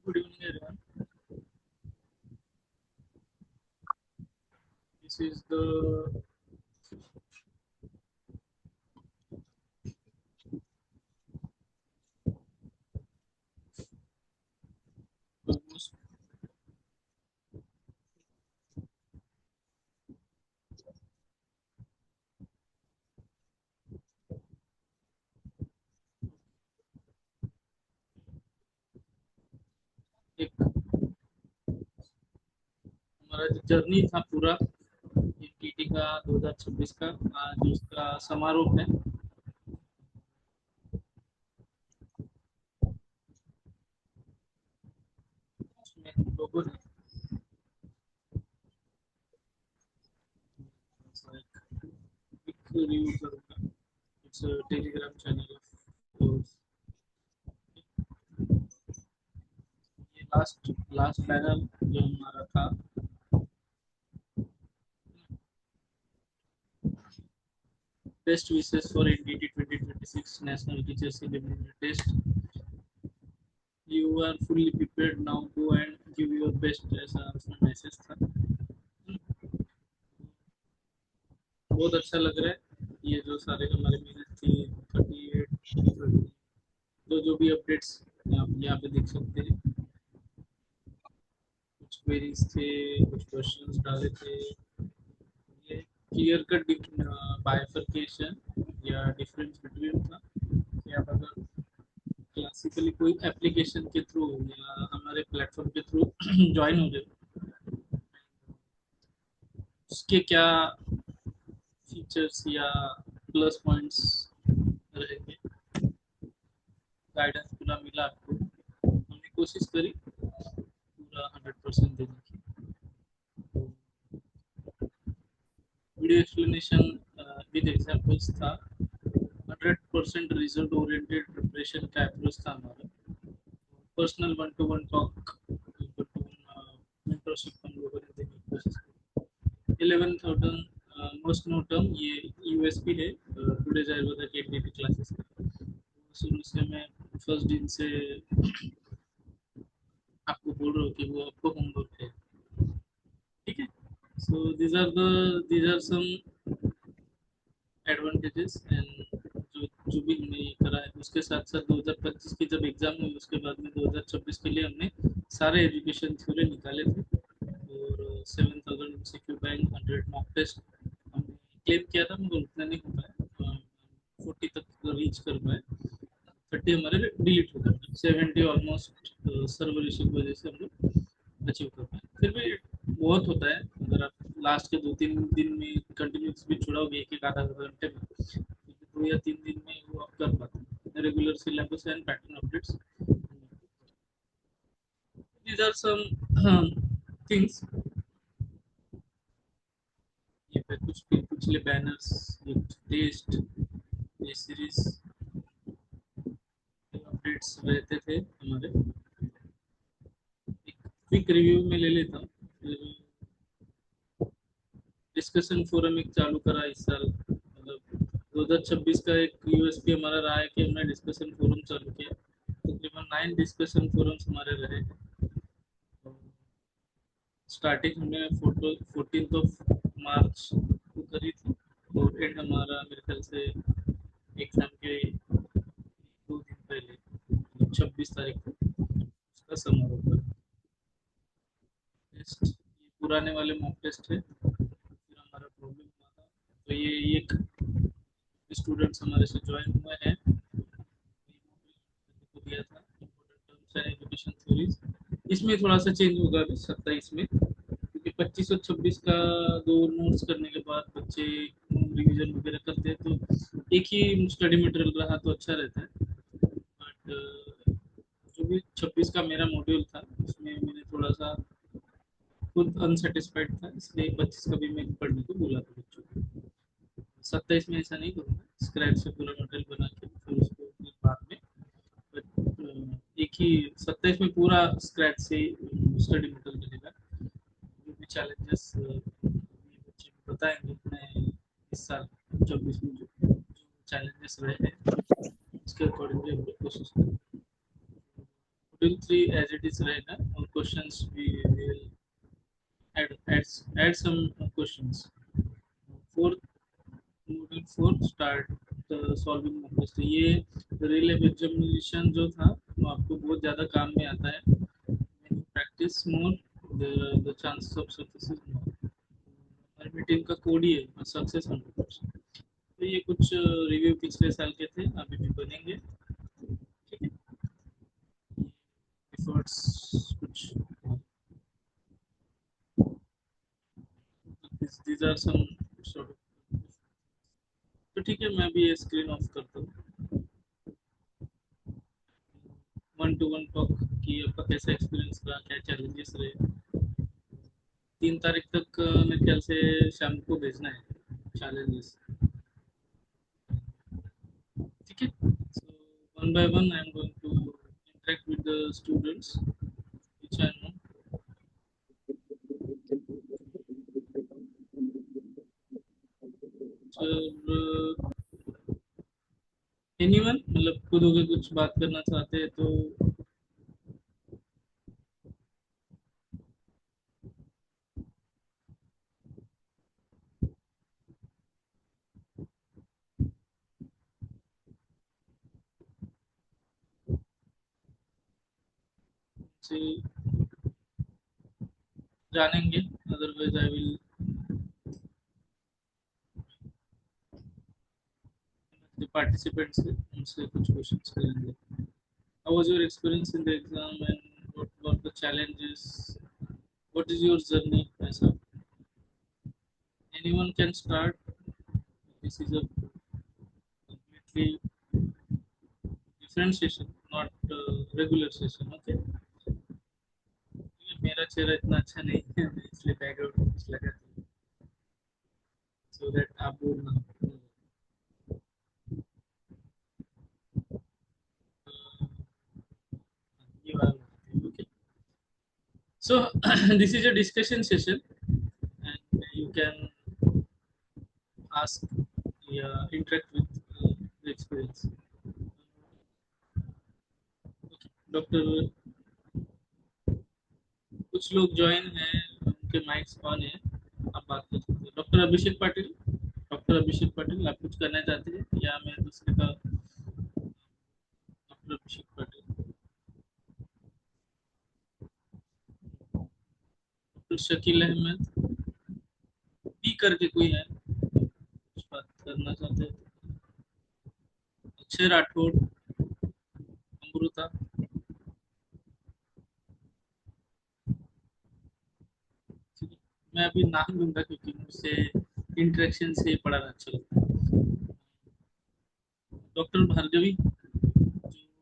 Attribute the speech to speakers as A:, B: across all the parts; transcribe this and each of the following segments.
A: Good evening, everyone. This is the almost एक हमारा जो जर्नी था पूरा ये टीटी का 2026 का आज उसका समारोह है। उसमें हम लोगों ने एक रिव्यू करूंगा। It's Telegram channel. तो ये लास्ट लास्ट पैनल जो हमारा था best wishes for NDT 2026 national teachers eligibility test. You are fully prepared now, go and give your best, ऐसा उसमें मैसेज था। बहुत अच्छा लग रहा है। ये जो सारे हमारे मिनट थी 38 जो भी अपडेट्स आप यहाँ पे देख सकते हैं। कुछ क्वेरीज थे, कुछ क्वेश्चंस डाले थे। ये क्लियर कट बाइफरकेशन या डिफरेंस बिटवीन था कि आप अगर क्लासिकली कोई एप्लीकेशन के थ्रू या हमारे प्लेटफॉर्म के थ्रू ज्वाइन हो रहे उसके क्या फीचर्स या प्लस पॉइंट्स रहेंगे। गाइडेंस पूरा मिला आपको। हमने कोशिश करी पूरा 100% देने की। वीडियो एक्सप्लेनेशन विद एग्जांपल्स था। 100% रिजल्ट ओरिएंटेड प्रिपरेशन का अप्रोच था हमारा। Personal one to one talk, mentorship हम लोगों ने देने की कोशिश की। 11,000 मोस्ट नोटम ये यूएसपी है टुडेज आयुर्वेदा के एडीटी क्लासेस का। शुरू से मैं फर्स्ट दिन से आपको बोल रहा हूँ कि वो आपको होमवर्क है। ठीक है। So these are some advantages end जो भी हमने ये करा है। उसके साथ साथ 2025 की जब एग्जाम हुई उसके बाद में 2026 के लिए हमने सारे एजुकेशन थ्योरी निकाले थे। और 7,000 एमसीक्यू बैंक 100 मॉक टेस्ट हमने क्लेम किया था, मगर उतना नहीं हो पाया। 40 तक रीच कर पाए। 30 हमारे डिलीट हो गए। 70 ऑलमोस्ट सर्वर इशू की वजह से हम लोग अचीव कर पाए। फिर भी बहुत होता है, अगर आप लास्ट के 2-3 दिन में कंटिन्यूस भी छुड़ाओगे एक एक आधा आधा घंटे में, तो 2 या 3 दिन में वो आप कर पाते हैं। Regular syllabus end pattern updates, these are some things। ये पे कुछ पिछले बैनर्स, ये कुछ टेस्ट, ये सीरीज अपडेट्स रहते थे हमारे। एक क्विक रिव्यू में ले लेता हूँ। डिस्कशन फोरम एक चालू करा इस साल, मतलब 2026 का एक यूएसपी हमारा रहा है कि हमने डिस्कशन फोरम चालू किया। तकरीबन 9 डिस्कशन फोरम्स हमारे रहे। स्टार्टिंग हमने 14 को करी थी और एंड हमारा मेरे ख्याल से एग्जाम के 2 दिन पहले 26 तारीख को उसका समारोह था। टेस्ट ये पुराने वाले मॉक टेस्ट है। फिर हमारा प्रॉब्लम हुआ था, तो ये एक स्टूडेंट्स हमारे से ज्वाइन हुए हैं। दिया था टर्म्स एंड एजुकेशन थ्योरीज। इसमें थोड़ा सा चेंज होगा अभी 27 में, क्योंकि 25 और 26 का दो नोट्स करने के बाद बच्चे रिवीजन वगैरह करते हैं, तो एक ही स्टडी मटेरियल रहा तो अच्छा रहता है। बट जो भी 26 का मेरा मॉड्यूल था उसमें मैंने थोड़ा सा खुद अनसेटिस्फाइड था, इसलिए 25 का भी मैं पढ़ने को बोला था बच्चों को। 27 में ऐसा नहीं करूँगा, स्क्रैच से पूरा मटेरियल बना के फिर उसको फिर बाद में एक ही 27 में पूरा स्क्रैच से स्टडी मटेरियल बनेगा। जो भी चैलेंजेस बच्चे को बताएंगे, मैं इस साल 24 में जो चैलेंजेस रहे हैं उसके अकॉर्डिंगली हम लोग कोशिश करेंगे। module 3 as it is रहेगा और questions we will add some questions. Fourth module 4 start solving numbers. तो ये रिले एग्जामिनेशन जो था वो आपको बहुत ज़्यादा काम में आता है. Practice more, the chances of success is more. हमारे मीटिंग का कोड ही है सक्सेस 100%. तो ये कुछ रिव्यू पिछले साल के थे, अभी भी बनेंगे. ठीक है, एफर्ट्स कुछ these are some sort of. तो ठीक है, मैं भी ये स्क्रीन ऑफ करता हूँ. 1-to-1 टॉक कि आपका कैसा एक्सपीरियंस रहा, क्या चैलेंजेस रहे. 3 तारीख तक मेरे ख्याल से शाम को भेजना है चैलेंजेस. ठीक है, so one by one I am going to interact with the students which I know. So anyone मतलब खुद होकर कुछ बात करना चाहते हैं तो से जानेंगे, अदरवाइज आई विल पार्टिसिपेंट्स से उनसे कुछ क्वेश्चंस करेंगे. How was your experience in the exam and what were the challenges, what is your journey, ऐसा. Anyone can start. This is a completely different session, not regular session. Okay, मेरा चेहरा इतना अच्छा नहीं है इसलिए बैकग्राउंड कुछ लगा सो दैट आप बोल ना. ये वाला. Okay, so this is a discussion session and you can ask, yeah, interact with the experience. Okay. Doctor कुछ लोग ज्वाइन हैं, उनके माइक्स ऑन है, आप बात कर सकते हैं. डॉक्टर अभिषेक पाटिल आप कुछ करना चाहते हैं या मैं दूसरे का. डॉक्टर अभिषेक पाटिल, डॉक्टर शकील अहमद पी करके कोई है, कुछ बात करना चाहते हैं. अक्षय राठौड़, अमृता. ठीक है, मैं अभी नाम लूंगा क्योंकि मुझसे इंटरेक्शन से पढ़ाना अच्छा लगता है. डॉक्टर भार्गवी, जो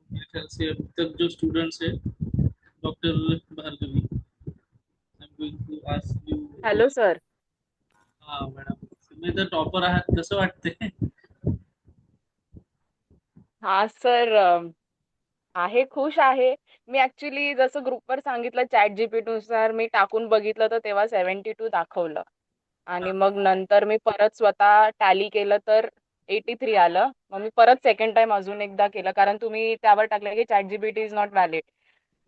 A: मेरे ख्याल से अभी तक जो स्टूडेंट्स है, doctor Bhargavi, I am going to ask you.
B: Hello sir.
A: हाँ मॅडम, तुम्ही तर टॉपर आहात, कसं वाटतंय.
B: हा सर, आहे, खुश आहे. मी ऍक्च्युली जसं ग्रुपवर सांगितलं चॅट जीपीटी नुसार मी टाकून बघितलं तर तेव्हा 72 दाखवलं. आणि मग नंतर मी परत स्वतः टॅली केलं तर 83 आलं. मग मी परत सेकंड टाइम अजून एकदा केलं कारण तुम्ही त्यावर टाकलं की chat GPT is not valid.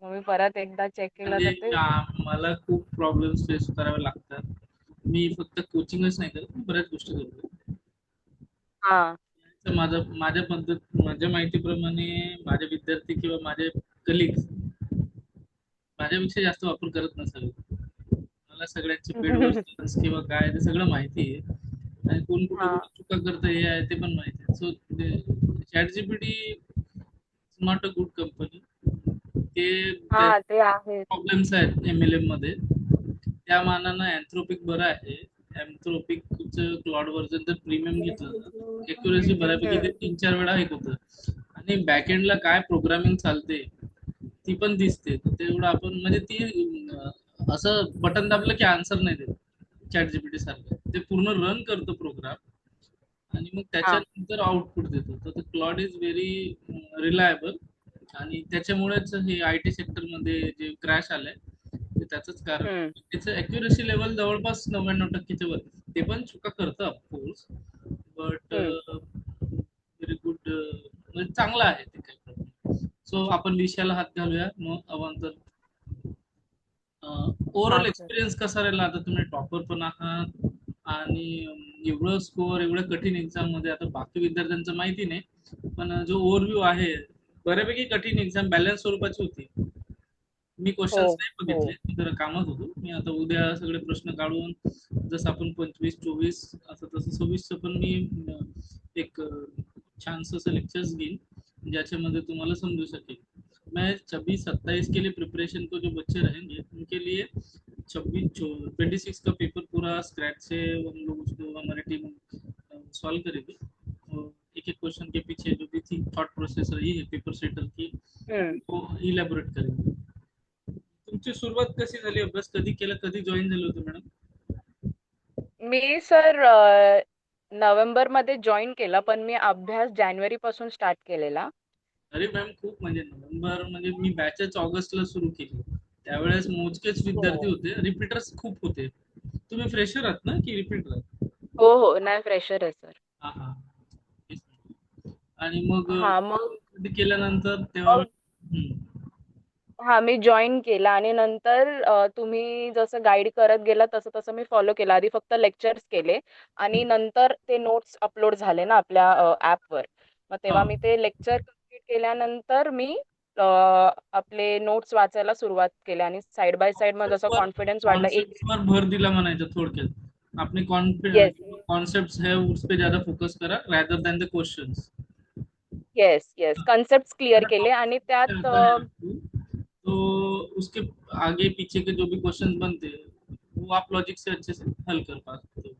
B: मग मी परत एकदा चेक केलं
A: म्हणजे
B: तर ते
A: मला खूप प्रॉब्लेम्स फेस करावे लागतात. मी फक्त कोचिंगच नाही करत, बऱ्याच गोष्टी करतो.
B: हा.
A: तर माझ्या माहितीप्रमाणे माझे विद्यार्थी किंवा माझे कलिग्स माझ्यापेक्षा जास्त वापर करत नसावे. मला सगळ्यांचे पेड व्हर्जन्स किंवा काय ते सगळं माहिती आहे आणि कोण कुठे
B: हा.
A: कुठे चुका करतं हे आहे ते पण माहिती आहे. So chat GPT not a good company. ते त्या
B: हा, ते आहे.
A: प्रॉब्लेम्स आहेत MLM मध्ये. त्या मानानं अँथ्रोपिक बरं आहे. अँथ्रोपिकचं क्लाउड व्हर्जन जर प्रीमियम घेतलं ना, एक्युरेसी बऱ्यापैकी ते 3-4 वेळा हे होतं आणि बॅकएंडला काय प्रोग्रामिंग चालते ती पण दिसते. तर तेवढं आपण म्हणजे ती असं बटन दाबलं की आन्सर नाही देत चॅट जीपीटी सारखं. ते पूर्ण रन करतं प्रोग्राम आणि मग
B: हा.
A: त्याच्यानंतर आउटपुट देतो. तर क्लॉड इज व्हेरी रिलायबल आणि त्याच्यामुळेच हे IT सेक्टरमध्ये जे क्रॅश आलंय ते त्याचंच कारण.
B: हम्म.
A: त्याचं अॅक्युरसी लेवल जवळपास 99%च्या वर. ते पण चुका करतं ऑफकोर्स, बट
B: हम्म.
A: व्हेरी गुड, म्हणजे चांगलं आहे ते काही. सो आपण विषयाला हात घालूया मग अवांतर. ओव्हरऑल
B: हा सर.
A: एक्सपिरियन्स कसा राहिला? आता तुम्ही टॉपर पण आहात आणि एवढं स्कोअर एवढं कठीण एक्झाम मध्ये, आता बाकी विद्यार्थ्यांचं माहिती नाही, पण जो ओव्हरव्ह्यू आहे, बऱ्यापैकी कठीण एक्झाम बॅलन्स स्वरूपाची होती. मी
B: हो
A: क्वेश्चन्स नाही
B: हो.
A: बघितले, मी जरा कामात होतो. मी आता उद्या सगळे प्रश्न काढून, जसं आपण 25-24 असं तसं 26चं पण मी एक छानसं असं लेक्चर्स घेईन ज्याच्यामध्ये तुम्हाला समजू शकेल. मैं 26-27 के लिए प्रिपरेशन को जो बच्चे रहेंगे उनके लिए 26 का पेपर पूरा स्क्रैच से हम लोग उसको हमारी टीम सॉल्व करेगी। एक एक क्वेश्चन के पीछे जो भी थी थॉट प्रोसेस रही है पेपर सेटर की,
B: हम्म.
A: वो इलॅबोरेट करेंगे. तुमची सुरुवात कशी झाली? अभ्यास कधी केला? कधी जॉईन झाले होते मॅडम?
B: मी सर नोव्हेंबर मध्ये जॉईन केला, पण मी अभ्यास जानेवारी पासून स्टार्ट केलेला.
A: अरे मॅम, खूप म्हणजे नोव्हेंबर म्हणजे मी बॅचच ऑगस्टला सुरू केली. त्यावेळेस मोजकेच विद्यार्थी
B: हो
A: होते, रिपीटर्स खूप होते. तुम्ही फ्रेशर आहात ना की रिपीटर आहात?
B: हो हो, नाही फ्रेशर आहे सर.
A: हा हा. तेच. आणि मग
B: हा मग
A: कधी केल्यानंतर तेव्हा
B: मग हा मी जॉईन केला आणि नंतर तुम्ही जसं गाईड करत गेला तसं तसं मी फॉलो केलं. आधी फक्त लेक्चर्स केले आणि नंतर ते नोट्स अपलोड झाले ना आपल्या ॲपवर. मग
A: हा.
B: तेव्हा मी ते लेक्चर कंप्लीट केल्यानंतर मी आपले नोट्स वाचायला सुरुवात केली आणि साइड बाय साइड मग जसा
A: कॉन्सेप्टवर
B: कॉन्फिडन्स वाढला एक.
A: कॉन्सेप्टवर भर दिला म्हणायचं थोडक्यात. आपने
B: येस
A: कॉन्सेप्ट्स है उस पे ज्यादा फोकस करा rather than the questions.
B: Yes yes, concept clear केले आणि त्यात
A: आता है आपको, तो उसके आगे पीछे के जो भी क्वेश्चंस बनते हैं वो आप लॉजिक से अच्छे से हल कर पाते हो.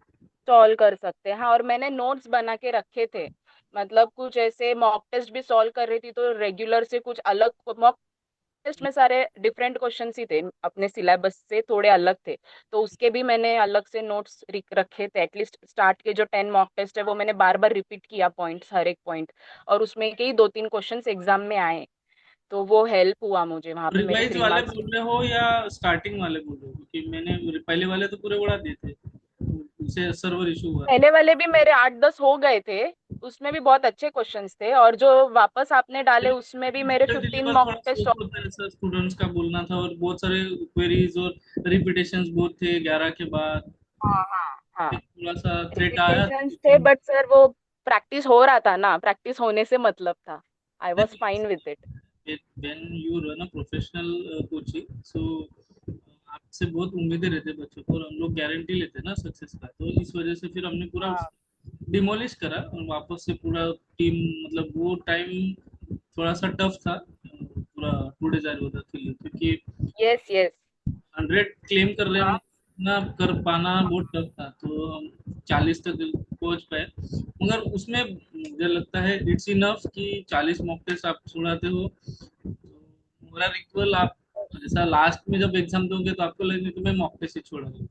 B: सॉल्व कर सकते हैं। हाँ, और मैंने नोट्स बना के रखे थे। मतलब कुछ ऐसे मॉक टेस्ट भी सॉल्व कर रही थी तो रेगुलर से कुछ अलग मॉक टेस्ट में सारे डिफरेंट क्वेश्चंस ही थे, अपने सिलेबस से थोड़े अलग थे। तो उसके भी मैंने अलग से नोट्स रखे थे। एटलीस्ट स्टार्ट के जो 10 मॉक टेस्ट है वो मैंने बार बार रिपीट किया पॉइंट्स, हर एक पॉइंट। और उसमें के ही 2-3 क्वेश्चंस एग्जाम में आए। तो वो हेल्प हुआ मुझे, वहां पे मेरे
A: रिवाइज
B: 3
A: वाले
B: मार्क्स।
A: बोल रहे हो या स्टार्टिंग वाले बोल रहे हो? क्योंकि मैंने पहले वाले तो पूरे उड़ा दिए थे, उसे सर्वर इशू हुआ था.
B: पहले वाले भी मेरे 8-10 हो गए थे। उसमें भी बहुत अच्छे क्वेश्चंस थे और जो वापस आपने डाले उसमें भी मेरे 15
A: डिलीवर
B: मॉक
A: थोड़ा
B: टेस्ट।
A: स्लो होता है सर, स्टूडेंट्स का बोलना था, और बहुत सारे क्वेरीज और रिपीटेशंस बहुत थे 11 के बाद.
B: हाँ हाँ हाँ,
A: थोड़ा सा थ्रेट आया
B: रिपीटेशंस थे
A: लेकिन
B: बट सर वो प्रैक्टिस हो रहा था ना, प्रैक्टिस होने से मतलब था। आई वॉज फाइन विद it.
A: when you run a professional coaching, so आपसे बहुत उम्मीदें रहते हैं बच्चों को, और हम लोग गारंटी लेते हैं ना सक्सेस का, तो इस वजह से फिर हमने पूरा
B: हाँ
A: डिमोलिश करा और वापस से पूरा टीम, मतलब वो टाइम थोड़ा सा टफ था, पूरा 2 days आए उधर के लिए, क्योंकि
B: यस यस।
A: 100 क्लेम कर रहे हैं
B: हाँ
A: ना, कर पाना बहुत टफ था, तो हम 40 तक पहुंच पाए. मगर उसमें मुझे लगता है इट्स इनफ कि 40 मॉक टेस्ट आप छुड़ाते हो, मगर इक्वल आप जैसा लास्ट में जब एग्जाम दोगे तो आपको लगेगा कि मैं मॉक टेस्ट ही छोड़ा हूँ.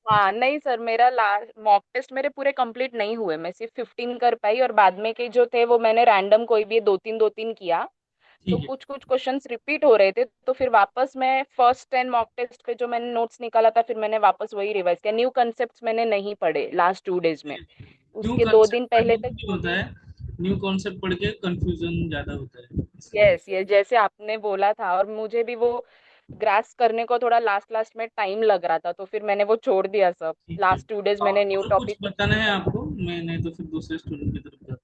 B: हाँ, नहीं सर, मेरा लास्ट मॉक टेस्ट मेरे पूरे कंप्लीट नहीं हुए। मैं सिर्फ 15 कर पाई और बाद में के जो थे वो मैंने रैंडम कोई भी 2-3 किया। तो
A: ठीक है.
B: कुछ कुछ क्वेश्चंस रिपीट हो रहे थे तो फिर वापस मैं फर्स्ट 10 मॉक टेस्ट पे जो मैंने नोट्स निकाला था फिर मैंने वापस वही रिवाइज किया। न्यू कंसेप्ट्स मैंने नहीं पढ़े लास्ट 2 डेज में।
A: न्यू
B: उसके 2 दिन
A: कॉन्सेप्ट
B: पहले
A: पढ़ने
B: तक
A: से नहीं
B: जो
A: होता
B: भी।
A: है, न्यू कॉन्सेप्ट पढ़ के कंफ्यूजन ज्यादा होता है इसलिए.
B: यस ये जैसे आपने बोला था और मुझे भी वो ग्रास करने को थोड़ा लास्ट लास्ट में टाइम लग रहा था तो फिर मैंने वो छोड़ दिया सब।
A: ठीक है.
B: लास्ट 2 डेज मैंने न्यू
A: और कुछ
B: टॉपिक कुछ
A: बताना है
B: सीखा नहीं।
A: आपको? मैं नहीं तो फिर दूसरे स्टूडेंट की तरफ जाता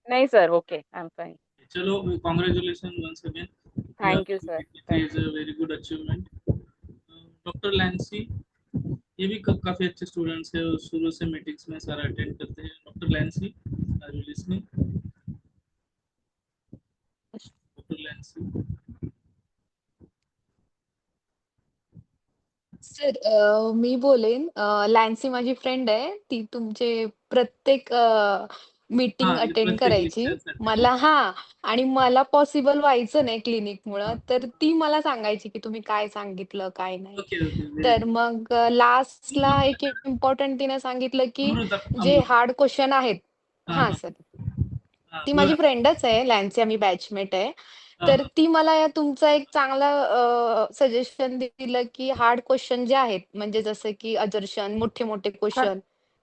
B: नहीं sir, okay, I am fine.
A: हूँ. चलो, congratulation once again.
B: Thank you sir,
A: it
B: thank
A: is
B: you.
A: A very good achievement. Doctor Lancy, ये भी काफी अच्छे स्टूडेंट्स है, और शुरू से मीटिंग्स में सारा अटेंड करते हैं. Doctor Lancy, are you listening? Doctor Lancy.
C: Sir मी बोलेन लॅन्सी माझी फ्रेंड आहे. ती तुमचे प्रत्येक मीटिंग
A: हाँ,
C: अटेंड
A: प्रत्येक
C: करायची.
A: Lectures attend.
C: मला हां आणि मला पॉसिबल व्हायचं नाही क्लिनिकमुळं, तर ती मला सांगायची, की तुम्ही काय सांगितलं, काय नाही.
A: ओके ओके, वेरी
C: तर
A: गुड.
C: मग लास्टला एक इम्पोर्टंट तिने सांगितलं, की
A: अमृता,
C: जे
A: अमृता.
C: हार्ड क्वेश्चन आहेत
A: हाँ
C: हां,
A: हाँ
C: सर.
A: हाँ,
C: ती माझी
A: बोला.
C: फ्रेंडच आहे, लॅन्सी आम्ही बॅचमेट आहे.
A: हाँ
C: तर
A: हाँ.
C: ती मला या तुमचा एक चांगला सजेशन दिलं, की हार्ड क्वेश्चन जे आहेत, म्हणजे जसं की अजर्शन, मोठे-मोठे
A: हाँ.
C: क्वेश्चन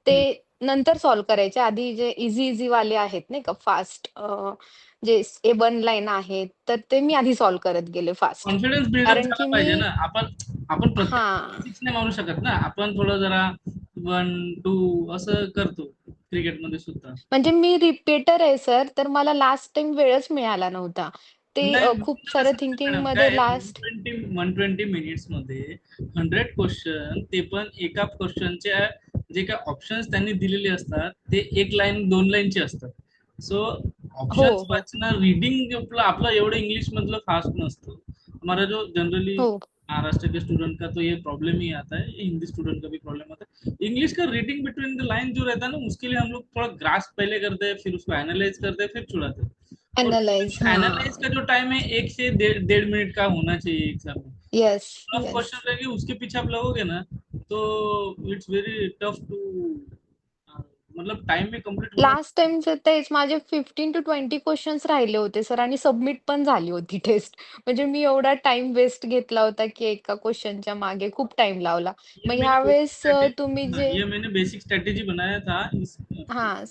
C: ते
A: हम्म.
C: नंतर सॉल्व्ह करायचे. आधी जे इझी वाले आहेत नाही का फास्ट, जे A1 लाईन आहेत, तर ते मी आधी सॉल्व्ह करत गेले फास्ट.
A: कॉन्फिडन्स बिल्डअप
C: कारण
A: झाला
C: की
A: पाहिजे
C: मी
A: ना. आपण प्रत्येक
C: हां.
A: सिक्स नाही मारू शकत ना. आपण थोडं जरा 1-2 असं करतो क्रिकेटमध्ये सुद्धा.
C: म्हणजे मी रिपीटर आहे सर, तर मला लास्ट टाईम वेळच मिळाला नव्हता. ते
A: नाही,
C: खूप
A: मुलं
C: सारं
A: कसं असतं मॅडम, काय
C: थिंकिंगमध्ये
A: आहे,
C: लास्ट
A: 120 मिनिट्समध्ये 100 क्वेश्चन, ते पण एका क्वेश्चनच्या जे काही ऑप्शन्स त्यांनी दिलेले असतात ते एक लाईन 2 लाईनचे असतात. सो
C: हो,
A: ऑप्शन्स
C: हो,
A: वाचणं, रीडिंग आपलं आपलं एवढं इंग्लिश मधलं फास्ट नसतं. हमारा जो जनरली
C: हो.
A: महाराष्ट्र के स्टूडेंट का तो ये प्रॉब्लम ही आता है, हिंदी स्टूडेंट का भी प्रॉब्लम आता है। इंग्लिश का रीडिंग बिटवीन द लाइन जो रहता है ना, उसके लिए हम लोग थोड़ा ग्रास्प पहले करते हैं, फिर उसको एनालाइज करते हैं, फिर छुड़ाते हैं। और
C: एनालाइज
A: एनालाइज
C: हां.
A: का जो टाइम है 1 से डेढ़ मिनट का होना चाहिए एग्जाम में।
C: Yes,
A: tough
C: yes.
A: क्वेश्चन रहेंगे, उसके पीछे आप लगोगे ना, तो इट्स वेरी टफ टू, मतलब टाइम में कंप्लीट होना।
C: लास्ट टाईमचं तेच माझे 15 टू 20 क्वेशन्स राहिले होते सर आणि सबमिट पण झाली होती टेस्ट. म्हणजे मी एवढा टाईम वेस्ट घेतला होता, की एका क्वेशनच्या मागे खूप टाईम लावला.
A: ये
C: मग
A: मैंने बेसिक
C: ह्यावेळेस तुम्ही
A: स्ट्रेटेजी,
C: जे
A: ये मैंने बेसिक स्ट्रेटेजी बनाया था इस
C: हां.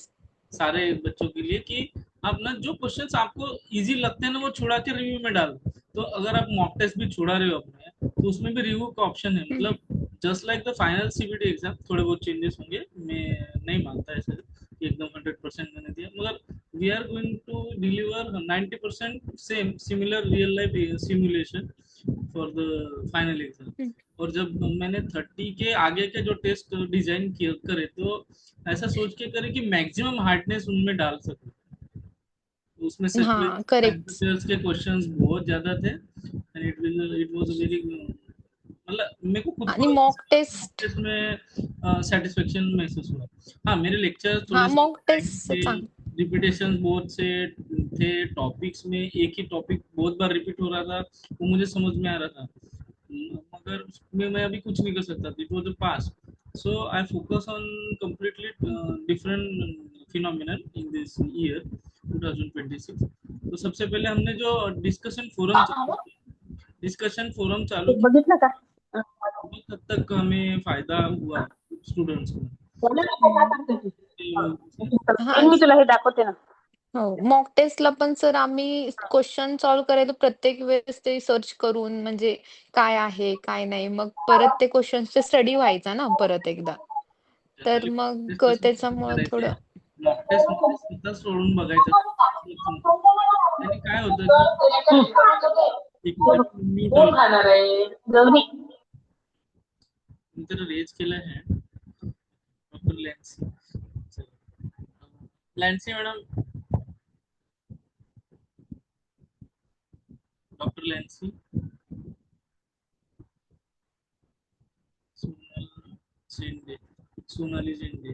A: सारे बच्चों के लिए कि आप ना जो क्वेश्चंस आपको इजी लगते हैं ना, वो छुड़ा के रिव्यू में डाल दो। तो अगर आप मॉक टेस्ट भी छुड़ा रहे हो अपने, तो उसमें भी रिव्यू का ऑप्शन है।
C: हं.
A: मतलब just like the final CBT exam थोड़े बहुत चेंजेस होंगे, मैं नहीं मानता ऐसे कि एकदम 100% मैंने दिया, मगर we are going to deliver 90% same similar real life simulation for the final exam.
C: हं.
A: और जब मैंने 30 के आगे के जो टेस्ट डिजाइन करे, तो ऐसा सोच के करे कि मैक्सिमम हार्डनेस उनमें डाल सकूं। तो उसमें से
C: हां, करेक्ट.
A: के क्वेश्चंस बहुत ज्यादा थे, एंड इट वाज वेरी, मतलब मेरे को खुद
C: आणि
A: को
C: मॉक टेस्ट
A: इसमें सेटिस्फेक्शन महसूस हुआ। हाँ, मेरे लेक्चर थोड़े
C: हां,
A: से
C: मॉक टेस्ट
A: थे,
C: चांगलं.
A: रिपीटेशन बहुत से थे, टॉपिक्स में एक ही टॉपिक बहुत बार रिपीट हो रहा था, वो मुझे समझ में आ रहा था। मगर उसमें मैं अभी कुछ नहीं कर सकता, it was a pass. So I focus on completely different phenomenon in this year 2026। तो सबसे पहले हमने जो डिस्कशन फोरम चालू
D: एक
A: किया,
D: बघितलं का?
A: बहुत हद तक हमें फायदा हुआ स्टूडेंट्स को।
D: बोला ना, काय
C: हं.
D: करते ती?
A: ते-
C: हां.
D: मी तुला हे दाखवते ना.
C: हो, मॉक टेस्टला पण सर आम्ही क्वेश्चन सॉल्व्ह करायचो प्रत्येक वेळेस ते सर्च करून म्हणजे काय आहे, काय नाही. मग परत ते क्वेशन्सचा स्टडी व्हायचा ना परत एकदा. तर
A: जनरली
C: मग
A: टेस्ट तसे
C: त्याच्यामुळं
A: करायचे,
C: थोडं
A: मॉक टेस्ट मध्ये स्वतः सोडून बघायचं। त्याने काय होतं की एक मिनिट म्यूट
D: कोण
A: ऑल,
D: खाणार आहे? गौरी.
A: नंतर रेज केलं आहे doctor Lancy. Lancy madam, doctor Lancy, Sonal शेंडे, सोनाली शेंडे,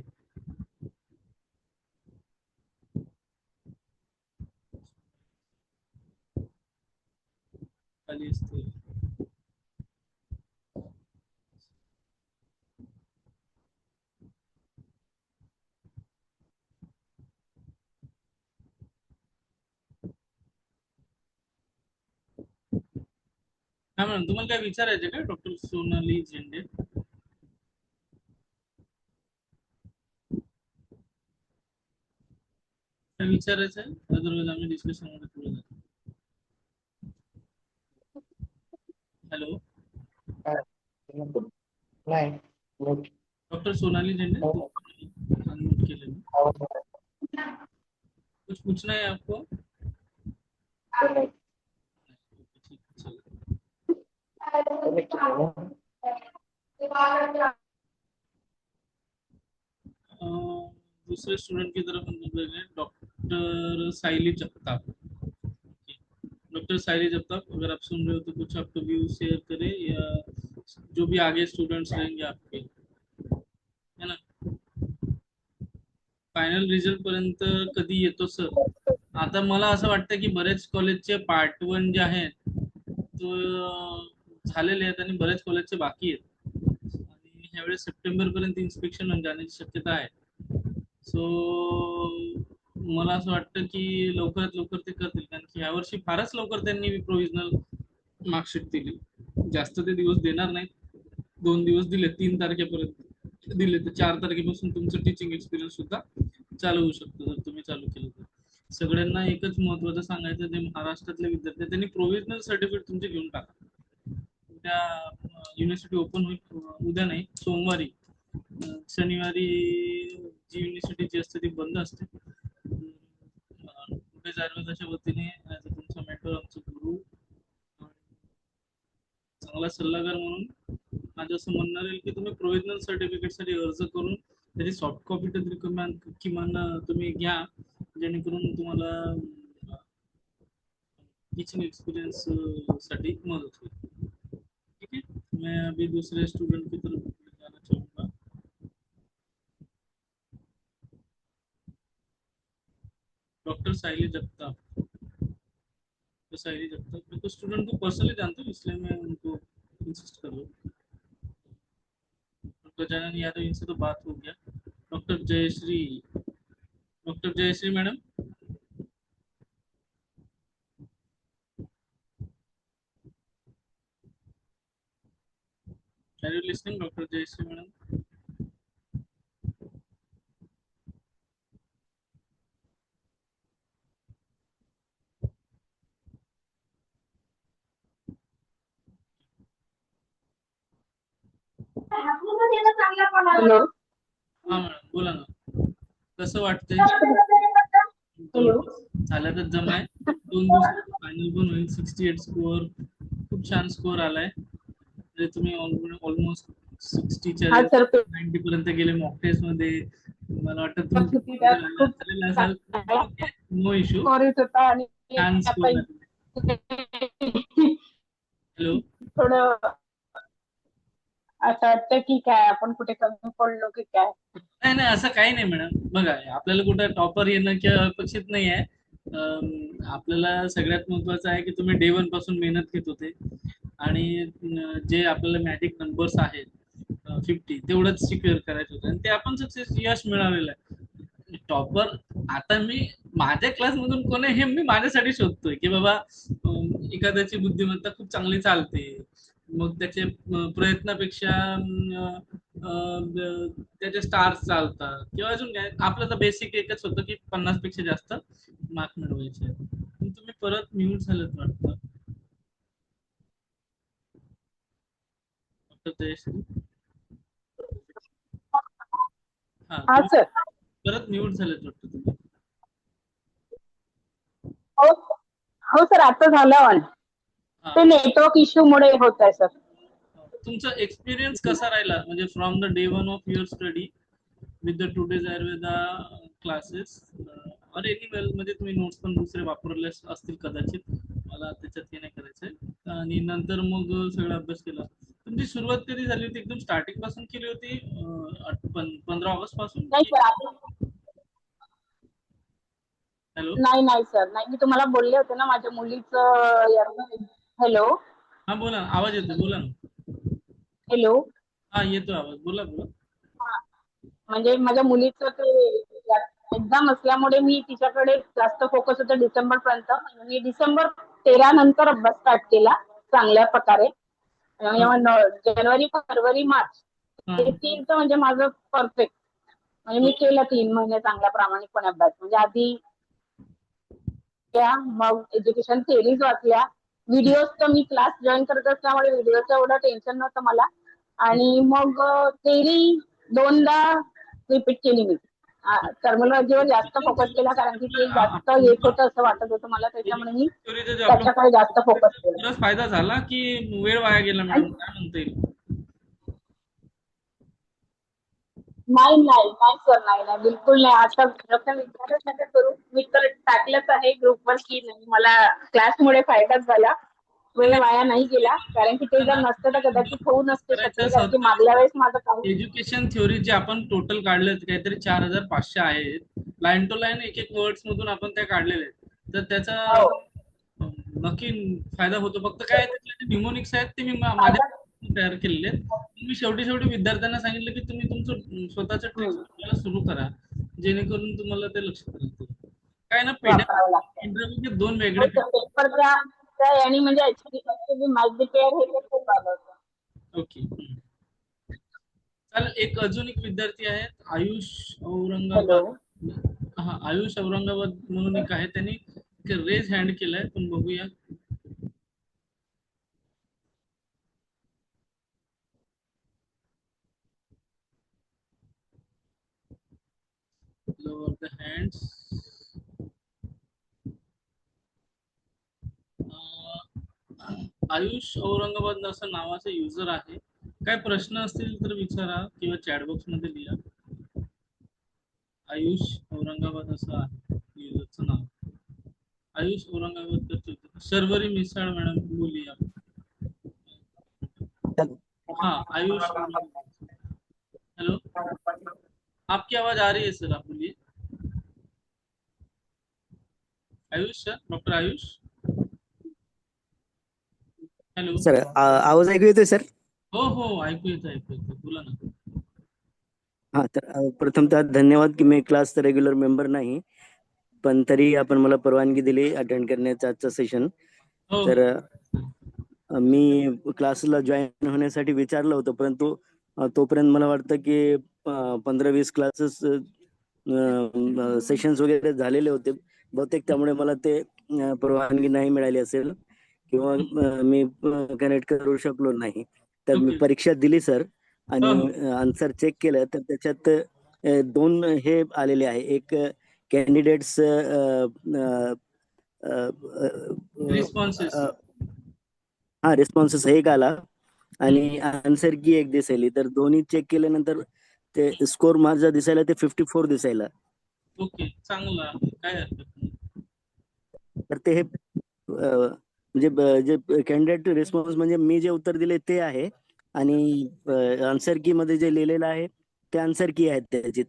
A: खाली असते। हा मॅडम, तुम्हाला काय विचारायचं का डॉक्टर सोनाली झेंडे? काय विचारायचं आहे? अदरवाईज आम्ही डिस्कशन मध्ये पुढे जातो। हॅलो,
D: नाही.
A: डॉक्टर सोनाली झेंडे, अनम्यूट केले मी। कुछ पूछना है आपको? ठीक है, चलो। दूसरे स्टूडेंट की तरफ हम देख रहे हैं, डॉक्टर साइली जगताप। डॉक्टर साइली जगताप, अगर आप सुन रहे हो तो कुछ आपका व्यू शेयर करें, या जो भी आगे स्टूडेंट्स रहेंगे आपके, है ना। फायनल रिझल्ट पर्यंत कधी येतो सर? आता मला असं वाटतं की बरेच कॉलेजचे पार्ट 1 जे आहेत तो झालेले आहेत, आणि बरेच कॉलेजचे बाकी आहेत, आणि ह्यावेळेस सप्टेंबर पर्यंत इन्स्पेक्शन जाण्याची शक्यता आहे। सो मला असं वाटतं की लवकरात लवकर ते करतील, कारण की यावर्षी फारच लवकर त्यांनी प्रोव्हिजनल मार्कशीट दिली। जास्त ते दिवस देणार नाहीत, 2 दिवस दिले, 3 तारखेपर्यंत। दिले तर 4 तारखेपासून तुमचं टीचिंग एक्सपिरियन्स सुद्धा चालू होऊ शकतो जर तुम्ही चालू केलं तर. सगळ्यांना एकच महत्त्वाचं सांगायचं, जे महाराष्ट्रातले विद्यार्थी त्यांनी प्रोव्हिजनल सर्टिफिकेट तुमचे घेऊन टाका. उद्या युनिव्हर्सिटी ओपन होईल, उद्या नाही सोमवारी. शनिवारी जी युनिव्हर्सिटीची असते ती बंद असते. कुठे आयुर्वेदाच्या वतीने तुमचा मेंटर, आमचं गुरु, चांगला सल्लागार म्हणून माझं असं म्हणणार आहे की तुम्ही प्रोव्हिजनल सर्टिफिकेटसाठी अर्ज करून त्याची सॉफ्ट कॉपी तरी किमान तुम्ही घ्या, जेणेकरून तुम्हाला टीचिंग एक्सपीरियंस साठी मदत होईल. ठीक है, मैं अभी दूसरे स्टूडेंट की तरफ जाना चाहूँगा. डॉक्टर साइली जगताप. तो साइली जगताप, मैं तो स्टूडेंट को पर्सनली जानता हूँ, इसलिए मैं उनको इंसिस्ट कर रहा हूँ. गजानन यादव, इनसे तो बात हो गया. Doctor Jayashree madam. Are you listening, Dr. Jayashree madam?
D: Hello.
A: हा मॅडम बोला ना, कसं वाटतंय?
D: हॅलो.
A: झालं तर जमाय 2 दिवसात फायनल पण होईल. 68 स्कोअर, खूप छान स्कोअर आलाय. म्हणजे तुम्ही ऑलमोस्ट 60च्या
D: हा सर,
A: 90 पर्यंत गेले मॉक टेस्ट मध्ये. मला वाटतं तुम्ही नो इश्यू.
D: होता आणि
A: छान स्कोअर
D: आता
A: हॅलो.
D: थोडं असं वाटतं की काय आपण कुठे कमी पडलो की काय.
A: नाही नाही, असं काही नाही मॅडम. बघा, आपल्याला कुठं टॉपर येणं किंवा अपेक्षित नाही आहे. आपल्याला सगळ्यात महत्वाचं आहे की तुम्ही डे 1 पासून मेहनत घेत होते आणि जे आपल्याला मॅजिक नंबर्स आहेत 50 तेवढंच सिक्युअर करायचं होतं आणि ते आपण सक्सेस यश मिळालेलं आहे. टॉपर आता मी माझ्या क्लासमधून कोण आहे हे मी माझ्यासाठी शोधतोय की बाबा एखाद्याची बुद्धिमत्ता खूप चांगली चालते, मग त्याचे प्रयत्नापेक्षा त्याचे स्टार्स चालतात किंवा अजून काय. आपलं तर बेसिक एकच होतं की 50 पेक्षा जास्त मार्क मिळवायचे. तुम्ही परत म्यूट झालेत वाटतं. डॉक्टर जयश्री.
D: हा सर.
A: परत म्यूट झालेत वाटतं तुम्ही.
D: हो सर, आता झालं ऑन. ते नेटवर्क इश्यू मुळे होत आहे सर.
A: तुमचा एक्सपिरियन्स कसा राहिला, म्हणजे from the day 1 of your study with the today's Ayurveda classes और एनी वेल, म्हणजे तुम्ही नोट्स पण दुसरे वापरले असतील कदाचित, मला त्याच्यात हे नाही करायचंय. आणि नंतर मग सगळा अभ्यास केला. तुमची सुरुवात कधी झाली होती? एकदम स्टार्टिंग पासून केली होती 15 ऑगस्ट पासून? हॅलो.
D: नाही सर, नाही. मी तुम्हाला बोलले होते ना माझ्या मुलीचं. हॅलो.
A: हा बोला, आवाज येतो, बोला ना.
D: हॅलो.
A: हा येतो आवाज, बोला बोला.
D: म्हणजे माझ्या मुलीचं ते एक्झाम असल्यामुळे मी तिच्याकडे जास्त फोकस होतं डिसेंबर पर्यंत. मी डिसेंबर 13 नंतर अभ्यास स्टार्ट केला चांगल्या प्रकारे. जानेवारी, फेब्रुवारी, मार्च हे 3 तर म्हणजे माझं परफेक्ट. म्हणजे मी केलं 3 महिने चांगला प्रामाणिकपणे अभ्यास. म्हणजे आधी मग एज्युकेशन थेरीज वाचल्या. व्हिडिओज तर मी क्लास जॉईन करत असल्यामुळे व्हिडिओचं एवढं टेन्शन नव्हतं मला. आणि मग थेरी 2दा रिपीट केली मी. टर्मिनॉलॉजीवर जास्त फोकस केला कारण की ते जास्त येत होतं असं वाटत होतं मला, त्याच्यामुळे मी त्याच्याकडे जास्त फोकस केला.
A: फायदा झाला की वेळ वाया गेला मॅडम, काय म्हणता येईल?
D: नाही सर, नाही बिलकुल नाही. आता विचारच नका करू. मी तर टाकलंच आहे ग्रुपवर की नाही, मला क्लासमुळे फायदाच झाला, वेळ वाया नाही गेला. कारण की ते जर नसतं तर कदाचित होऊ नसते शकले. कारण की मागल्या वेळेस माझं काही
A: एज्युकेशन थ्योरी जे आपण टोटल काढले काहीतरी 4500 आहेत, लाईन टू लाईन एक एक वर्ड्स मधून आपण त्या काढलेले आहेत, तर त्याचा नक्की फायदा होतो. फक्त काय त्याचे न्यूमोनिक्स आहेत ते मी माझ्या तयार केलेले आहेत. मी शेवटी विद्यार्थ्यांना सांगितलं की तुम्ही तुमचं स्वतःचं ट्रिक्स सुरू करा, जेणेकरून तुम्हाला ते लक्षात राहतं. काय ना, इंटरव्ह्यूचे 2 वेगळे
D: पेपरच्या आणि म्हणजे ऍक्च्युली मॅथ्स पेअर हे खूप आलं होतं.
A: ओके. चालेल. एक अजून एक विद्यार्थी आहेत, आयुष
D: हॅलो.
A: औरंगाबाद. हा, आयुष औरंगाबाद म्हणून एक आहे, त्यांनी रेज हँड केलाय, पण बघूया. Lower the hands. Ayush Aurangabad असं नावाचं युजर आहे. काय प्रश्न असतील तर विचारा किंवा चॅटबॉक्स मध्ये लिहा. आयुष औरंगाबाद असं आहे युजरचं नाव. आयुष औरंगाबाद करते शर्वरी मिसाळ मॅडम बोलिए आप. हाँ आयुष औरंगाबाद. हेलो, आपकी आवाज आ रही है सर, आप बोलिए. Ayush sir, doctor Ayush. Hello.
E: Sir आवाज ऐकू येतोय सर?
A: हो हो, ऐकू येतं, बोला ना.
E: हा, तर प्रथमतः धन्यवाद की मी क्लासचा रेग्युलर मेंबर नाही, पण तरी आपण मला परवानगी दिली अटेंड करण्याचं आजचं सेशन.
A: हो
E: तर
A: हो.
E: मी क्लासला जॉईन होण्यासाठी विचारलं होतं, परंतु तोपर्यंत मला वाटतं की 15-20 क्लासेस सेशन्स वगैरे झालेले होते बहुतेक, त्यामुळे मला ते परवानगी नाही मिळाली असेल किंवा मी कनेक्ट करू शकलो नाही. तर मी
A: ओके.
E: परीक्षा दिली सर,
A: हो
E: आणि
A: हो.
E: आन्सर चेक केलं तर त्याच्यात दोन हे आलेले आहे. एक कॅन्डिडेट्स
A: रिस्पॉन्सेस.
E: हा, रिस्पॉन्सेस एक आला
A: हम्म.
E: आणि आन्सर की एक दिसायली. तर दोन्ही चेक केल्यानंतर ते स्कोर माझा दिसायला ते 54 दिसायला.
A: ओके, चांगलं आहे, काय हरकत नाही.
E: तर ते हे म्हणजे जे कॅन्डिडेट रिस्पॉन्स म्हणजे मी जे उत्तर दिले ते आहे, आणि आन्सर की मध्ये जे लिहिलेलं आहे ते आन्सर की आहेत त्याची.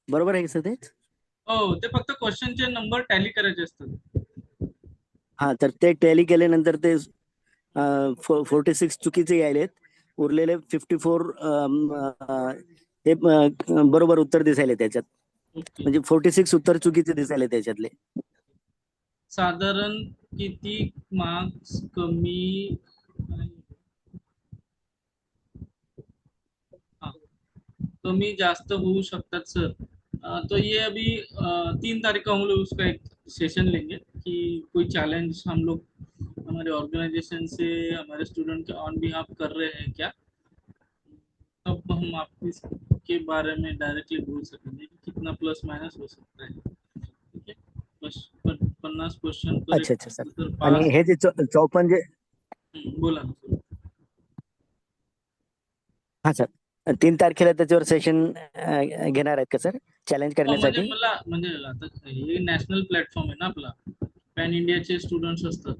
E: बरोबर आहे सर ते?
A: हो, ते फक्त क्वेश्चनचे नंबर टॅली करायचे असतात.
E: हा, तर ते टॅली केल्यानंतर ते 46 चुकीचे यायलेत, उरलेले 54 हे बरोबर उत्तर दिसायले त्याच्यात.
A: ओके.
E: म्हणजे 46 उत्तर चुकीचे दिसायले त्याच्यातले.
A: साधारण किती मार्क्स कमी? हाँ, कमी जास्त होऊ शकतात सर. तो ये अभी 3 तारीख को हम लोग उसका एक सेशन लेंगे कि कोई चैलेंज हम लोग हमारे ऑर्गेनाइजेशन से हमारे स्टूडेंट के ऑन बिहाफ कर रहे हैं क्या, तब हम आप इसके बारे में डायरेक्टली बोल सकेंगे कि कितना प्लस माइनस हो सकता है. ठीक है, बस 50 क्वेश्चन
E: अच्छा अच्छा सर.
A: तर
E: आणि
A: पास.
E: हे जे 54 जे,
A: बोला ना.
E: हा सर, 3 तारखेला त्याच्यावर सेशन घेणार आहेत का सर, चॅलेंज
A: हो, म्हणजे
E: करण्यासाठी?
A: मला म्हणजे आता हे नॅशनल प्लॅटफॉर्म आहे ना आपला, पॅन इंडियाचे स्टुडंट्स असतात,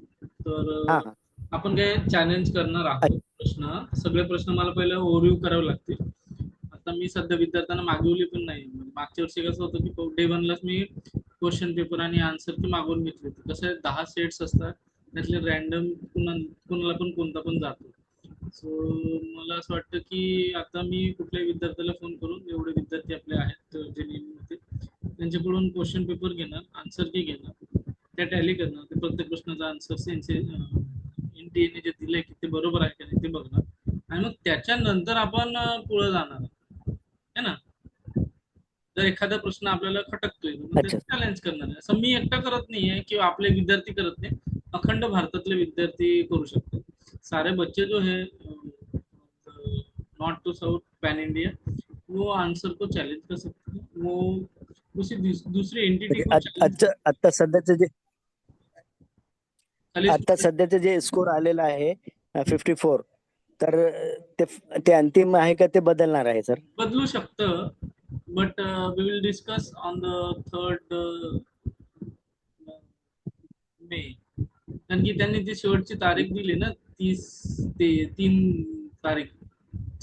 A: तर
E: हा हा.
A: आपण काय चॅलेंज करणार आहोत. प्रश्न, सगळे प्रश्न मला पहिले ओव्हरव्ह्यू करावे लागतील. आता मी सध्या विद्यार्थ्यांना मागवली पण नाही. मागच्या वर्षी कसं होतं की डे 1लाच मी क्वेश्चन पेपर आणि आन्सर की मागवून घेतले होते. कसं आहे, 10 सेट्स असतात, त्यातले रॅन्डम कुणाला पण कोणता पण जातो. सो मला असं वाटतं की आता मी कुठल्याही विद्यार्थ्याला फोन करून, एवढे विद्यार्थी आपले आहेत जे नेहमी होते, त्यांच्याकडून क्वेश्चन पेपर घेणार, आन्सर की घेणार, त्या टॅली करणार, ते प्रत्येक प्रश्नाचा आन्सर त्यांचे एनटीएने जे दिले की ते बरोबर आहे का नाही ते बघणार, आणि मग त्याच्यानंतर आपण पुढे जाणार है ना. जर एखादा प्रश्न आपल्याला खटकतोय तर ते
E: अच्छा
A: चॅलेंज करणार आहे. असं मी एकटा करत नाहीये किंवा आपले विद्यार्थी करत नाही, अखंड भारतातले विद्यार्थी करू शकतात. सारे बच्चे जो है नॉट टू साउथ पैन इंडिया, वो आंसर को चैलेंज कर सकते हैं. वो उसी दूसरी एंटिटी
E: म्हणजे
A: को चैलेंज
E: आता सध्याचं जे
A: खाली
E: आता सध्याचं जे स्कोर आलेला आहे 54, तर ते ते अंतिम आहे का ते बदलणार आहे सर?
A: बदलू शकतं, but we will discuss on the 3rd May. कारण की त्यांनी जी शेवटची तारीख दिली ना, 30 ते 3 तारीख,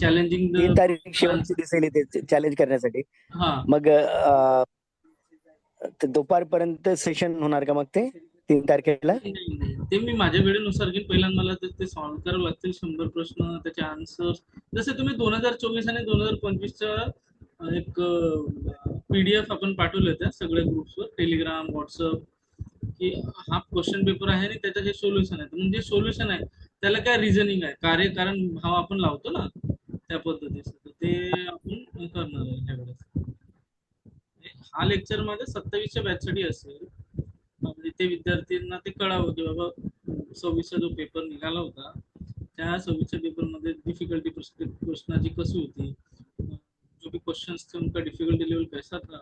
A: चॅलेंजिंग
E: 3 तारीख
A: द
E: शेवटची दिसेल ते चॅलेंज करण्यासाठी.
A: हा.
E: मग ते दुपारपर्यंत सेशन होणार का मग ते 3 तारखेला?
A: ते मी माझ्या वेळेनुसार घेईन. पहिल्यांदा मला ते सॉल्व्ह करावं लागतील 100 प्रश्न, त्याचे आन्सर. जसे तुम्ही 2024 आणि 2025च्या एक PDF आपण पाठवले होत्या सगळ्या ग्रुप्सवर, टेलिग्राम, व्हॉट्सअप, की हा क्वेश्चन पेपर आहे आणि त्याचं हे सोल्युशन आहे. म्हणजे सोल्युशन आहे, त्याला काय रिझनिंग आहे, कार्यकारण भाव आपण लावतो ना, त्या पद्धतीचं. तर ते आपण करणार आहे ह्यावेळेस. हा लेक्चर माझ्या 27च्या बॅचसाठी असेल. म्हणजे ते विद्यार्थ्यांना ते कळावं की बाबा 26चा जो पेपर निघाला होता त्या 26च्या पेपरमध्ये डिफिकल्टी प्रश्नाची कशी होती, जो भी क्वेश्चंस थे उनका डिफिकल्टी लेवल कैसा था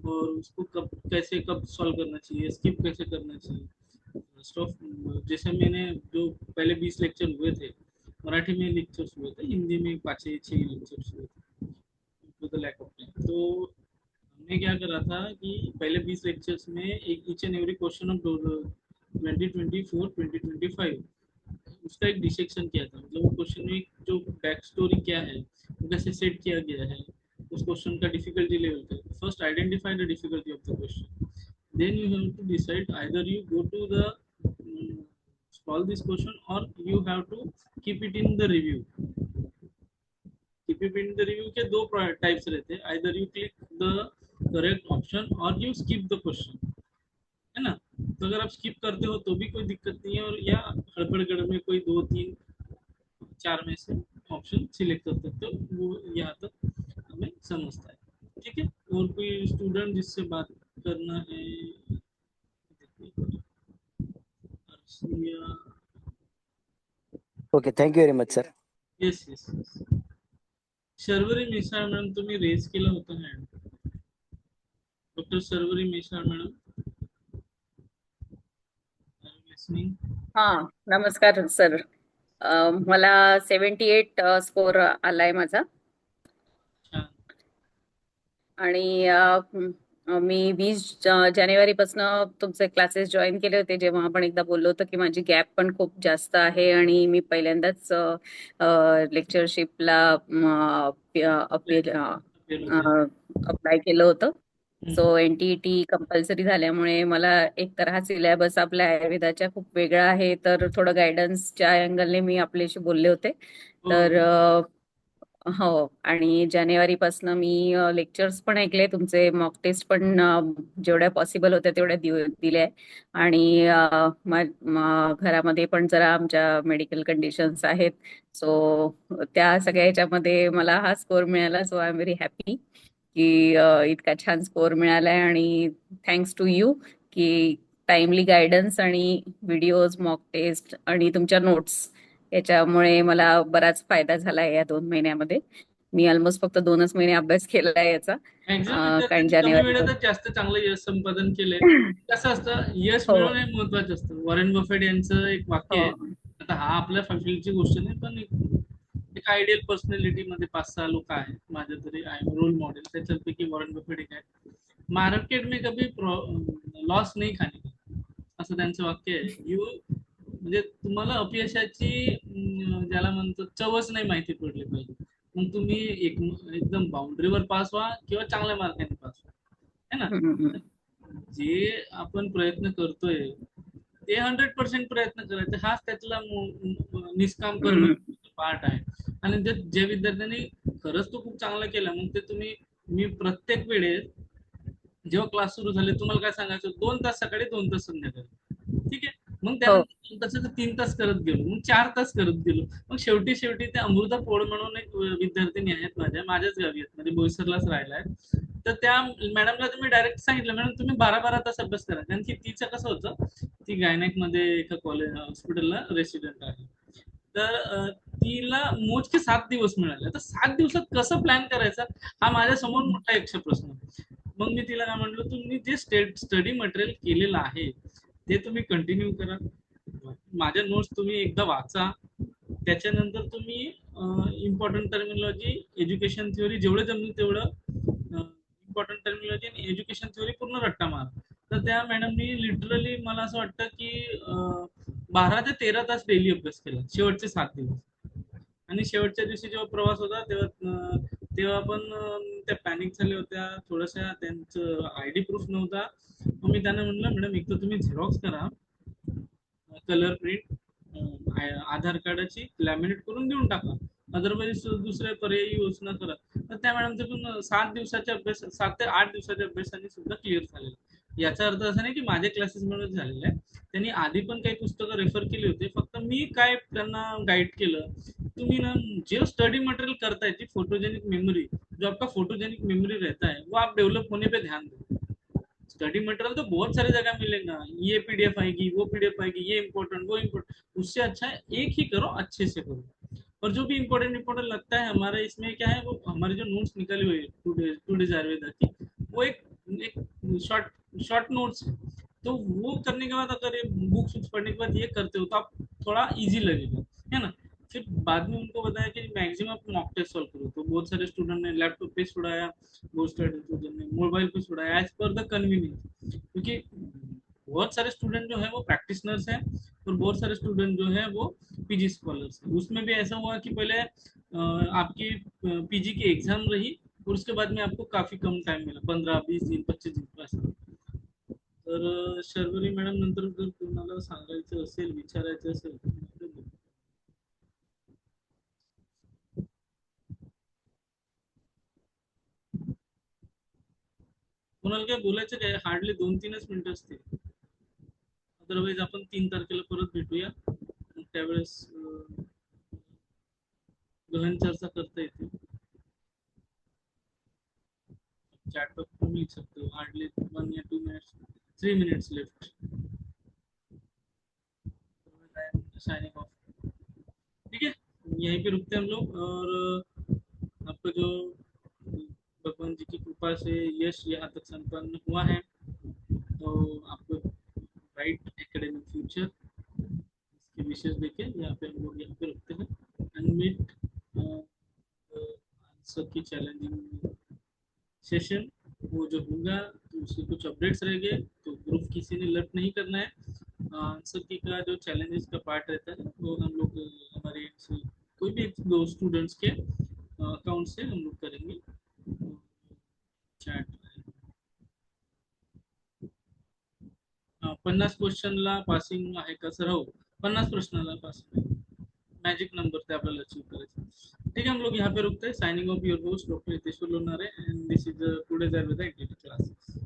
A: और उसको कब सॉल्व करना चाहिए, स्किप कैसे करना चाहिए, स्टॉफ। जैसे मैंने जो पहले 20 लेक्चर हुए थे, मराठी में लेक्चर्स हुए थे, हिंदी में 5-6 लेक्चर्स हुए थे विद लैक ऑफ टाइम। तो हमने क्या करा था कि पहले 20 लेक्चर्स में एक each end every question of 2024 2025 उसका एक डिसेक्शन किया था। मतलब वो क्वेश्चन में जो बैक स्टोरी क्या है, वो कैसे सेट किया गया है, उस क्वेश्चन का डिफिकल्टी लेवल क्या है। First identify the difficulty of the question, then you have to decide either you go to the solve this question or you have to keep it in the review। keep it in the review के दो types रहते हैं, either you click the correct option or you skip the question, है ना। तो अगर आप skip करते हो तो भी कोई दिक्कत नहीं है, और या हड़बड़ में कोई 2-3-4 में से ऑप्शन सिलेक्ट कर सकते हो, वो यहाँ तक हमें समझता है। ठीक है, और कोई स्टूडेंट जिससे बात करना है?
E: Okay, thank you very much sir.
A: Yes yes yes. Sharvari Misal madam तुम्ही रेज केलं होतं hand. Doctor Sharvari Misal madam, listening.
F: हा, नमस्कार सर. मला 78 स्कोर आलाय माझा.
A: छान.
F: आणि मी 20 जानेवारीपासून तुमचे क्लासेस जॉईन केले होते, जेव्हा आपण एकदा बोललो होतो की माझी गॅप पण खूप जास्त आहे आणि मी पहिल्यांदाच लेक्चरशिपला अप्लाय केलं होतं. सो NTET कंपल्सरी झाल्यामुळे मला एक तर हा सिलेबस आपल्या आयुर्वेदाच्या खूप वेगळा आहे, तर थोडं गायडन्सच्या अँगलने मी आपल्याशी बोलले होते. तर हो, आणि जानेवारीपासून मी लेक्चर्स पण ऐकले तुमचे, मॉक टेस्ट पण जेवढ्या पॉसिबल होत्या तेवढ्या दिल्या. आणि घरामध्ये पण जरा आमच्या मेडिकल कंडिशन्स आहेत, सो त्या सगळ्या ह्याच्यामध्ये मला हा स्कोर मिळाला. So I am very happy की इतका छान स्कोर मिळालाय, आणि थँक्स टू यू की टाइमली गायडन्स आणि व्हिडिओज, मॉक टेस्ट आणि तुमच्या नोट्स, याच्यामुळे मला बराच फायदा झाला आहे या 2 महिन्यामध्ये. मी ऑलमोस्ट फक्त 2च महिने अभ्यास केलेला आहे याचा, कारण
A: कमी वेळातच जास्त चांगलं यश संपादन केलंय. कसं असतं, यश मिळवणे महत्वाचं असतं. वॉरेन बफेट यांचं एक वाक्य आहे. आता हा आपल्या फील्डची गोष्ट नाही, पण एक आयडियल पर्सनॅलिटी मध्ये 5-6 लोक आहेत माझ्या तरी रोल मॉडेल, त्याच्यापैकी वॉरेन बफेट एक आहे. मार्केट में कभी लॉस नाही खाने का, असं त्यांचं वाक्य आहे. म्हणजे तुम्हाला अपयशाची ज्याला म्हणतो चवच नाही माहिती पडली पाहिजे, मग तुम्ही एकदम बाउंड्रीवर पास व्हा किंवा चांगल्या मार्काने पास व्हा, है ना. जे आपण प्रयत्न करतोय ते 100% प्रयत्न करायचे, हाच त्यातला निष्काम करणं पार्ट आहे. आणि जे विद्यार्थ्यांनी खरंच तो खूप चांगला केला, मग ते मी प्रत्येक वेळेस जेव्हा क्लास सुरू झाले तुम्हाला काय सांगायचं, 2 तास सकाळी 2 तास संध्याकाळी, ठीक आहे. मग त्यानंतर तसं 3 तास करत गेलो, मग 4 तास करत गेलो. मग शेवटी ते अमृता पोळ म्हणून एक विद्यार्थिनी आहेत माझ्याच गावी आहेत, म्हणजे बोईसरलाच राहिला आहे. तर त्या मॅडमला तुम्ही डायरेक्ट सांगितलं, मॅडम तुम्ही 12-12 तास अभ्यास करा. कारण की तिचं कसं होतं, ती गायनेक मध्ये एका कॉलेज हॉस्पिटलला रेसिडेंट आहे. तर तिला मोजके 7 दिवस मिळाले. तर 7 दिवसात कसं प्लॅन करायचा, हा माझ्या समोर मोठा यक्ष प्रश्न. मग मी तिला काय म्हटलं, तुम्ही जे स्टडी मटेरियल केलेलं आहे ते तुम्ही कंटिन्यू करा. माझ्या नोट्स तुम्ही एकदा वाचा, त्याच्यानंतर तुम्ही इम्पॉर्टंट टर्मिनॉलॉजी, एज्युकेशन थिअरी जेवढं जमलं तेवढं इम्पॉर्टंट टर्मिनॉलॉजी आणि एज्युकेशन थिअरी पूर्ण रट्टा मारा. तर त्या मॅडमनी लिटरली मला असं वाटतं की 12 ते 13 तास डेली अभ्यास केला शेवटचे 7 दिवस. आणि शेवटच्या दिवशी जेव्हा प्रवास होता तेव्हा पण त्या पॅनिक झाल्या होत्या थोड्याशा, त्यांचं ID प्रूफ नव्हता. मग मी त्यांना म्हणलं, मॅडम एक तर तुम्ही झेरॉक्स करा, कलर प्रिंट, आधार कार्डाची लॅमिनेट करून देऊन टाका, अदरवाईज दुसऱ्या पर्यायी योजना करा. तर त्या मॅडमचे पण 7 दिवसाच्या अभ्यास, 7 ते 8 दिवसाच्या अभ्यासाने सुद्धा क्लिअर झालेलं. याचा अर्थ असा नाही की माझे क्लासेस म्हणून झालेले आहे, त्यांनी आधी पण काही पुस्तकं रेफर केली होती, फक्त मी काय त्यांना गाईड केलं तुम्ही ना जो स्टडी मटेरियल करता है, फोटोजेनिक मेमोरी, जो आपका फोटोजेनिक मेमोरी रहता है वो आप डेवलप होने पे ध्यान दो। स्टडी मटेरियल तो बहुत सारी जगह मिलेगा, ये पीडीएफ आएगी, वो पीडीएफ आएगी, ये इम्पोर्टेंट, वो इम्पोर्टेंट, उससे अच्छा है एक ही करो, अच्छे से करो। और जो भी इम्पोर्टेंट इम्पोर्टेंट लगता है हमारे इसमें क्या है, वो हमारी जो नोट्स निकली हुई है टू डेज आयुर्वेदा की, वो एक शॉर्ट शॉर्ट नोट्स है। तो वो करने के बाद अगर ये बुक्स पढ़ने के बाद ये करते हो तो आप थोड़ा इजी लगेगा, है ना। फिर बाद में उनको बताया कि मैक्सिमम आप मॉक टेस्ट सॉल्व करो, तो बहुत सारे स्टूडेंट ने लैपटॉप पे छुड़ाया, बहुत सारे स्टूडेंट ने मोबाइल पे छुड़ाया, एज पर द कन्वीनियंस। क्योंकि बहुत सारे स्टूडेंट जो है वो प्रैक्टिशनर्स हैं और बहुत सारे स्टूडेंट जो है वो पीजी स्कॉलर्स हैं। उसमें भी ऐसा हुआ कि पहले आपकी पीजी की एग्जाम रही और उसके बाद में आपको काफी कम टाइम मिला, 15-20 दिन, 25 दिन असं. तर शर्वरी मॅडम, नंतर जर तुम्हाला सांगायचं असेल, विचारायचं असेल तर कोणाला काय बोलायचं काय, हार्डली 2-3च मिनिटं असते. अदरवाईज आपण 3 तारखेला परत भेटूया, मग त्यावेळेस गहन चर्चा करता येते. चॅट पर मिल सकते हो, हार्डली 1 या 2 minutes, 3 minutes left. Signing off. ठीक है, यहीं पे रुकते हैं हम लोग। और आपका जो भगवान जी की कृपा से यश यहाँ तक संपन्न हुआ है, तो आपको ब्राइट एकेडमिक फ्यूचर, इसके विशेष देखे यहाँ पे हम लोग यहाँ पे रुकते हैं। अनमिट आंसर की चैलेंजिंग सेशन वो जो होगा तो उसके कुछ अपडेट्स रहेंगे, तो ग्रुप किसी ने लर्ट नहीं करना है। आंसर की का जो चैलेंजेस का पार्ट रहता है वो हम लोग हमारे कोई भी दो स्टूडेंट्स के अकाउंट से हम लोग करेंगे चॅट. 50 क्वेश्चनला पासिंग आहे का सर? हो, 50 प्रश्नाला पासिंग आहे. मॅजिक नंबर ते आपल्याला अचीव करायचं. ठीक है, हम लोग यहाँ पे रुकते हैं. Signing off your host doctor Hiteshwar Lonare, and this is today's Ayurveda classes.